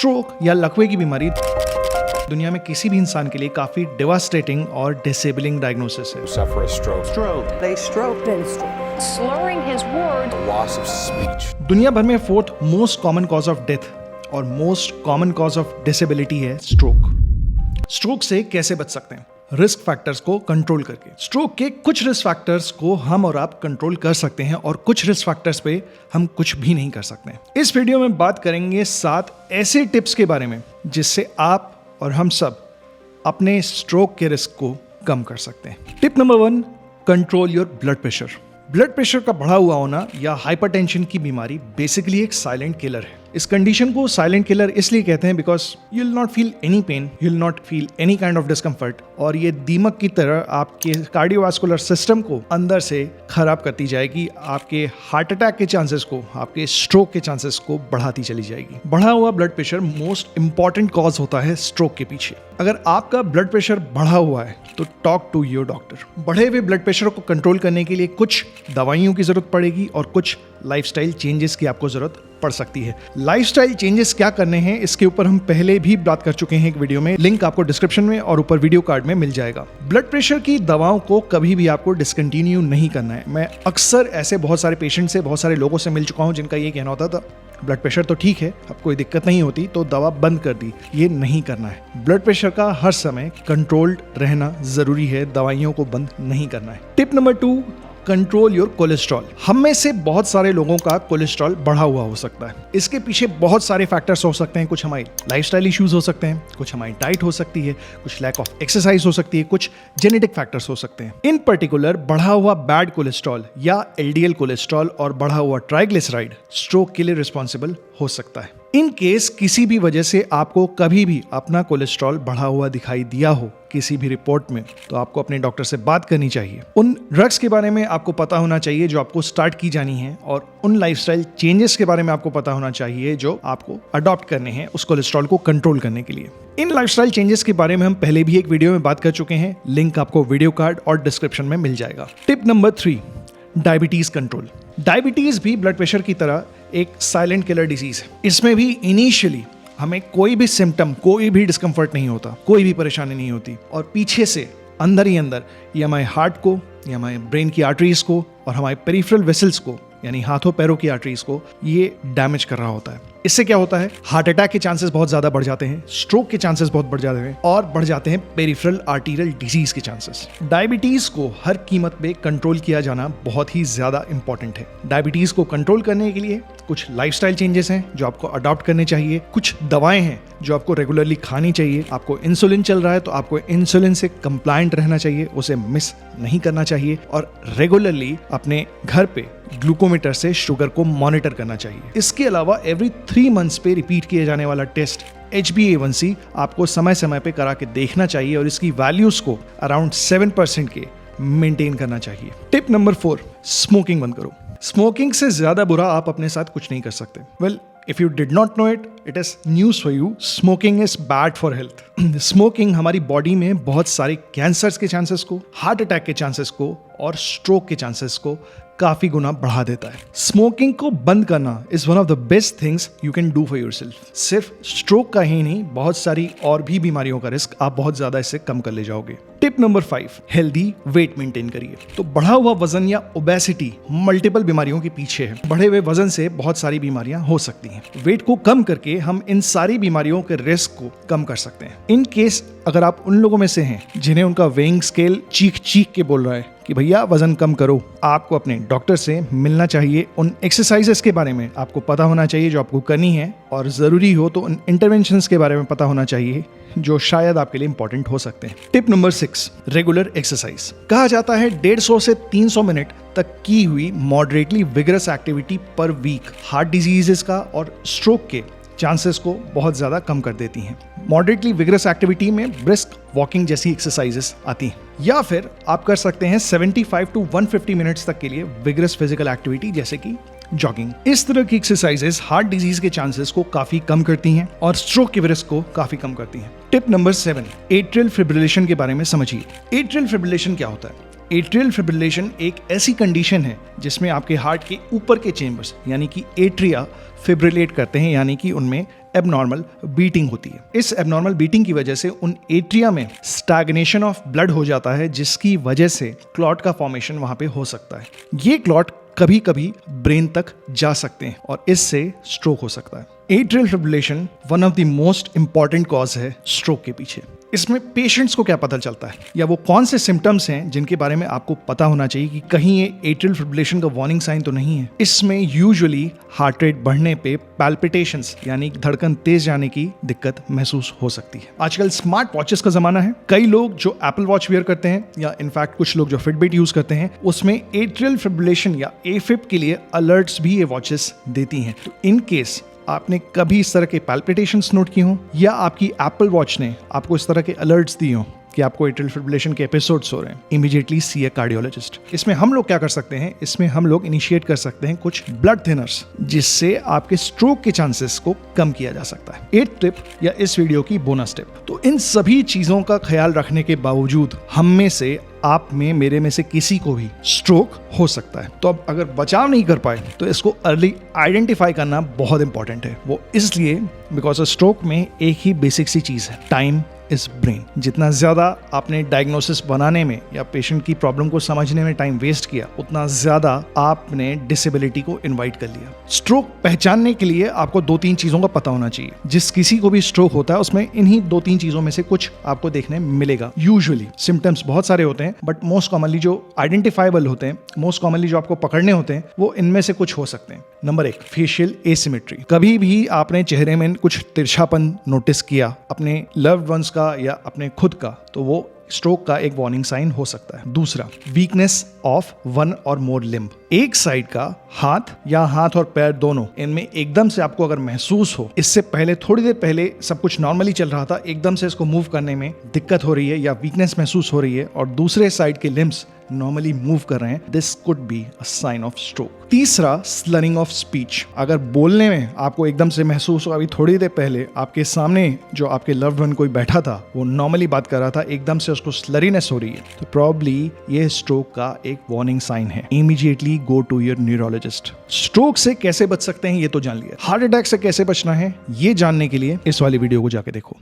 Stroke या लकवे की बीमारी दुनिया में किसी भी इंसान के लिए काफी डिवास्टेटिंग और डिसेबलिंग डायग्नोसिस है। Suffer a stroke. They stroke. Slurring his word. Loss of speech. दुनिया भर में fourth most common cause of death और most common cause of disability है स्ट्रोक। स्ट्रोक से कैसे बच सकते हैं? रिस्क फैक्टर्स को कंट्रोल करके। स्ट्रोक के कुछ रिस्क फैक्टर्स को हम और आप कंट्रोल कर सकते हैं और कुछ रिस्क फैक्टर्स पे हम कुछ भी नहीं कर सकते। इस वीडियो में बात करेंगे 7 ऐसे टिप्स के बारे में जिससे आप और हम सब अपने स्ट्रोक के रिस्क को कम कर सकते हैं। Tip number 1, control your blood pressure. Blood pressure का बढ़ा हुआ होना या हाइपरटेंशन की बीमारी बेसिकली एक साइलेंट किलर है। इस कंडीशन को साइलेंट किलर इसलिए कहते हैं because you will not feel any pain, you will not feel any kind of discomfort, और ये दीमक की तरह आपके कार्डियोवास्कुलर सिस्टम को अंदर से खराब करती जाएगी, आपके हार्ट अटैक के चांसेस को, आपके स्ट्रोक के चांसेस को बढ़ाती चली जाएगी। बढ़ा हुआ blood pressure most important cause होता है स्ट्रोक के पीछे। अगर आपका ब्लड प्रेशर बढ़ा हुआ है तो टॉक टू योर डॉक्टर। बढ़े हुए ब्लड प्रेशर को कंट्रोल करने के लिए कुछ दवाइयों की जरूरत पड़ेगी और कुछ लाइफस्टाइल चेंजेस की आपको जरूरत पड़ सकती है। लाइफस्टाइल चेंजेस क्या करने हैं इसके ऊपर हम पहले भी बात कर चुके हैं एक वीडियो में, लिंक आपको डिस्क्रिप्शन में और ऊपर वीडियो कार्ड में मिल जाएगा। ब्लड प्रेशर की दवाओं को कभी भी आपको डिसकंटिन्यू नहीं करना है। मैं अक्सर ऐसे बहुत सारे पेशेंट से, बहुत सारे लोगों से मिल चुका हूं जिनका ये कहना होता था ब्लड प्रेशर तो ठीक है, अब कोई दिक्कत नहीं होती तो दवा बंद कर दी। ये नहीं करना है। ब्लड प्रेशर का हर समय कंट्रोल्ड रहना जरूरी है, दवाइयों को बंद नहीं करना है। Tip number 2, control your cholesterol. हम में से बहुत सारे लोगों का कोलेस्ट्रॉल बढ़ा हुआ हो सकता है। इसके पीछे बहुत सारे फैक्टर्स हो सकते हैं। कुछ हमारी लाइफस्टाइल इश्यूज हो सकते हैं, कुछ हमारी डाइट हो सकती है, कुछ लैक ऑफ एक्सरसाइज हो सकती है, कुछ जेनेटिक फैक्टर्स हो सकते हैं। इन पर्टिकुलर बढ़ा हुआ बैड कोलेस्ट्रॉल या एलडीएल कोलेस्ट्रॉल और बढ़ा हुआ ट्राइग्लिसराइड स्ट्रोक के लिए रिस्पॉन्सिबल हो सकता है। इन केस किसी भी वजह से आपको कभी भी अपना कोलेस्ट्रॉल बढ़ा हुआ दिखाई दिया हो किसी भी रिपोर्ट में, तो आपको अपने डॉक्टर से बात करनी चाहिए। उन ड्रग्स के बारे में आपको पता होना चाहिए जो आपको स्टार्ट की जानी है, और उन लाइफस्टाइल चेंजेस के बारे में आपको पता होना चाहिए जो आपको अडॉप्ट करने हैं उस कोलेस्ट्रॉल को कंट्रोल करने के लिए। इन लाइफस्टाइल चेंजेस के बारे में हम पहले भी एक वीडियो में बात कर चुके हैं, लिंक आपको वीडियो कार्ड और डिस्क्रिप्शन में मिल जाएगा। Tip number 3, diabetes control. Diabetes भी ब्लड प्रेशर की तरह एक साइलेंट किलर डिजीज है। इसमें भी इनिशियली हमें कोई भी सिम्टम, कोई भी डिस्कम्फर्ट नहीं होता, कोई भी परेशानी नहीं होती, और पीछे से अंदर ही अंदर ये हमारे हार्ट को, ये हमारे ब्रेन की आर्टरीज को और हमारे पेरिफेरल वेसल्स को, यानी हाथों पैरों की आर्टरीज को ये डैमेज कर रहा होता है। इससे क्या होता है? हार्ट अटैक के चांसेस बहुत ज्यादा बढ़ जाते हैं, स्ट्रोक के चांसेस बहुत बढ़ जाते हैं, और बढ़ जाते हैं पेरिफेरल आर्टीरियल डिजीज के चांसेस। डायबिटीज को हर कीमत पे कंट्रोल किया जाना बहुत ही ज्यादा इंपॉर्टेंट है। डायबिटीज को कंट्रोल करने के लिए कुछ लाइफस्टाइल चेंजेस हैं जो आपको अडॉप्ट करने चाहिए, कुछ दवाएं हैं जो आपको रेगुलरली खानी चाहिए। आपको इंसुलिन चल रहा है तो आपको इंसुलिन से कंप्लायंट रहना चाहिए, उसे मिस नहीं करना चाहिए, और रेगुलरली अपने घर पे ग्लूकोमीटर से शुगर को मॉनिटर करना चाहिए। इसके अलावा एवरी 3 मंथ्स पे रिपीट किए जाने वाला टेस्ट HbA1c आपको समय समय पे करा के देखना चाहिए और इसकी वैल्यूज को अराउंड 7% के मेंटेन करना चाहिए। टिप नंबर 4, स्मोकिंग बंद करो। स्मोकिंग से ज्यादा बुरा आप अपने साथ कुछ नहीं कर सकते। Well, if you did not know it, it is news for you. Smoking is bad for health. Smoking हमारी बॉडी में बहुत सारे कैंसर्स के चांसेस को, हार्ट अटैक के चांसेस को और स्ट्रोक के चांसेस को काफी गुना बढ़ा देता है। स्मोकिंग को बंद करना is one of the best things you can do for yourself. सिर्फ स्ट्रोक का ही नहीं, बहुत सारी और भी बीमारियों का रिस्क आप बहुत ज्यादा इससे कम कर ले जाओगे। Tip number 5, healthy weight maintain करिए। तो बढ़ा हुआ वजन या ओबेसिटी मल्टीपल बीमारियों के पीछे है। बढ़े हुए वजन से बहुत सारी बीमारियां हो सकती हैं। वेट को कम करके हम इन सारी बीमारियों के रिस्क को कम कर सकते हैं। इन केस अगर आप उन लोगों में से हैं जिन्हें उनका वेइंग स्केल चीख चीख के बोल रहा है कि भैया वजन कम करो, आपको अपने डॉक्टर से मिलना चाहिए। उन एक्सरसाइजेस के बारे में आपको पता होना चाहिए जो आपको करनी है, और जरूरी हो तो उन इंटरवेंशंस के बारे में पता होना चाहिए जो शायद आपके लिए इंपॉर्टेंट हो सकते हैं। Tip number 6, regular exercise. कहा जाता है 150 से 300 मिनट तक की हुई मॉडरेटली विगरस एक्टिविटी पर वीक हार्ट डिजीजेस का और स्ट्रोक के चांसेस को बहुत ज्यादा कम कर देती हैं। मॉडरेटली विगरस एक्टिविटी में ब्रिस्क वॉकिंग जैसी एक्सरसाइजेस आती हैं, या फिर आप कर सकते हैं 75 to 150 मिनट्स तक के लिए विगरस फिजिकल एक्टिविटी जैसे कि जॉगिंग। इस तरह की एक्सरसाइजेस हार्ट डिजीज के चांसेस को काफी कम करती हैं और स्ट्रोक के रिस्क को काफी कम करती हैं। टिप नंबर 7, एट्रियल फिब्रिलेशन के बारे में समझिए। एट्रियल फिब्रिलेशन क्या होता है? एट्रियल फिब्रिलेशन एक ऐसी कंडीशन है जिसमें आपके हार्ट के ऊपर के चेंबर्स यानी कि एट्रिया फिब्रिलेट करते हैं, यानी कि उनमें एबनॉर्मल बीटिंग होती है। इस एबनॉर्मल बीटिंग की वजह से उन एट्रिया में स्टैग्नेशन ऑफ ब्लड हो जाता है, जिसकी वजह से क्लॉट का फॉर्मेशन वहां पे हो सकता है। ये क्लॉट कभी कभी ब्रेन तक जा सकते हैं और इससे स्ट्रोक हो सकता है। Atrial fibrillation one of the most important cause है स्ट्रोक के पीछे। इसमें पेशेंट्स को क्या पता चलता है या वो कौन से सिम्टम्स हैं जिनके बारे में आपको पता होना चाहिए कि कहीं ये एट्रियल फिब्रिलेशन का वार्निंग साइन तो नहीं है। इसमें यूजुअली हार्ट रेट बढ़ने पे पैल्पिटेशंस यानी धड़कन तेज जाने की दिक्कत महसूस हो सकती है। आजकल स्मार्ट वॉचेस का जमाना है। कई लोग जो एप्पल वॉच वेयर करते हैं या इनफैक्ट कुछ लोग जो फिटबिट यूज करते हैं, उसमें एट्रियल फिब्रिलेशन या एफिब के लिए अलर्ट्स भी ये वॉचेस देती हैं। तो इन केस आपने कभी इस तरह के पैल्पिटेशंस नोट किए हों या आपकी एप्पल वॉच ने आपको इस तरह के अलर्ट्स दिए हों कि आपको एट्रियल फिब्रिलेशन के एपिसोड्स हो रहे हैं, इमीडिएटली सी ए कार्डियोलॉजिस्ट। इसमें हम लोग क्या कर सकते हैं, इसमें हम लोग इनिशिएट कर सकते हैं कुछ ब्लड थिनर्स, जिससे आपके स्ट्रोक के चांसेस को कम किया जा सकता है। 8th टिप या इस वीडियो की बोनस टिप। तो इन सभी चीजों का ख्याल रखने के बावजूद हम में से, आप में, मेरे में से किसी को भी स्ट्रोक हो सकता है। तो अब अगर बचाव नहीं कर पाए तो इसको अर्ली आइडेंटिफाई करना बहुत इंपॉर्टेंट है। वो इसलिए बिकॉज स्ट्रोक में एक ही बेसिक सी चीज है, टाइम इज ब्रेन। जितना ज्यादा आपने डायग्नोसिस बनाने में या पेशेंट की प्रॉब्लम को समझने में टाइम वेस्ट किया, उतना ज्यादा आपने डिसेबिलिटी को इनवाइट कर लिया। स्ट्रोक पहचानने के लिए आपको 2-3 चीजों का पता होना चाहिए। जिस किसी को भी स्ट्रोक होता है उसमें इन्हीं 2-3 चीजों में से कुछ आपको देखने मिलेगा। यूजुअली सिम्टम्स बहुत सारे होते हैं, बट मोस्ट कॉमनली जो आइडेंटिफाइबल होते हैं, मोस्ट कॉमनली जो आपको पकड़ने होते हैं, वो इनमें से कुछ हो सकते हैं। Number 1, facial asymmetry. कभी भी आपने चेहरे में कुछ तिरछापन नोटिस किया अपने लव्ड वंस का या अपने खुद का, तो वो स्ट्रोक का एक वार्निंग साइन हो सकता है। दूसरा, वीकनेस ऑफ वन और मोर लिम्ब। एक साइड का हाथ या हाथ और पैर दोनों, इनमें एकदम से आपको अगर महसूस हो, इससे पहले थोड़ी देर पहले सब कुछ नॉर्मली चल रहा था, एकदम से इसको मूव करने में दिक्कत हो रही है या वीकनेस महसूस हो रही है और दूसरे साइड के लिम्ब्स नॉर्मली मूव कर रहे हैं, this could be a sign of stroke. तीसरा, स्लरिंग ऑफ स्पीच। अगर बोलने में आपको एकदम से महसूस हो, अभी थोड़ी देर पहले आपके सामने जो आपके लव्ड वन कोई बैठा था, वो नॉर्मली बात कर रहा था, एकदम से उसको स्लरीनेस हो रही है, तो प्रॉब्ली ये स्ट्रोक का एक वार्निंग साइन है। Immediately go to your neurologist. Stroke से कैसे बच सकते हैं ये तो जान लिया, हार्ट अटैक से कैसे बचना है ये जानने के लिए इस वाली वीडियो को जाके देखो।